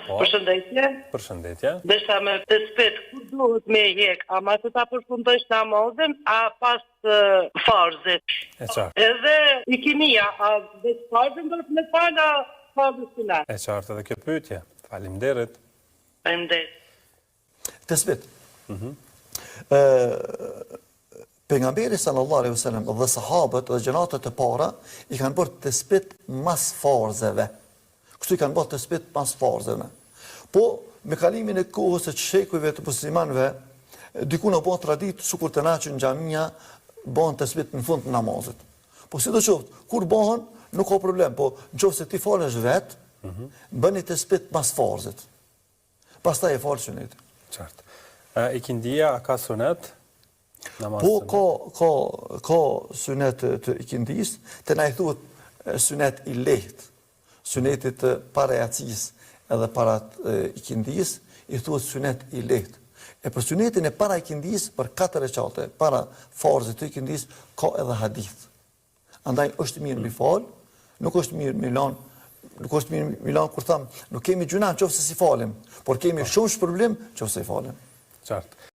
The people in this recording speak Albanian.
Përshëndetje. Përshëndetje. Desha me të spet, ku duhet me jek, ama të ta përfundojsh namazin, a pas farzit. E qartë. Edhe ikimia, a dhe farzin do të me fala farzit sunet. E qartë edhe kjo pyetje. Faleminderit. Faleminderit. Të spet. Pejgamberi sallallahu alaihi wasallam dhe sahabët dhe gjeneratët e para i kanë bërë të spet mas farzeve. Kështu i kanë bërë të spet mas farzeve. Po, me kalimin e kohës e shekujve të muslimanëve, diku në bën tradit, sukur të na që në xhamia bën të spet në fund të namazit. Po sidoqoftë, kur bëhen, nuk ka problem, po nëse ti falesh vet, bëni të spet mas farzit. Pastaj e fal sunetin. Qartë. Ikindia ka sunet? Po, ka sunet të ikindis, të na i thuhet sunet i lehtë, sunetit të para jacis edhe para ikindis, i thuhet sunet i lehtë. E për sunetin e para ikindis, për 4 rekate, para farzit të ikindis, ka edhe hadith. Andaj është mirë mi fal, nuk është mirë mi lan, nuk është mirë mi lan kur tham, nuk kemi gjuna nëse si falim, por kemi shumë shpërblim nëse i falim. Qartë.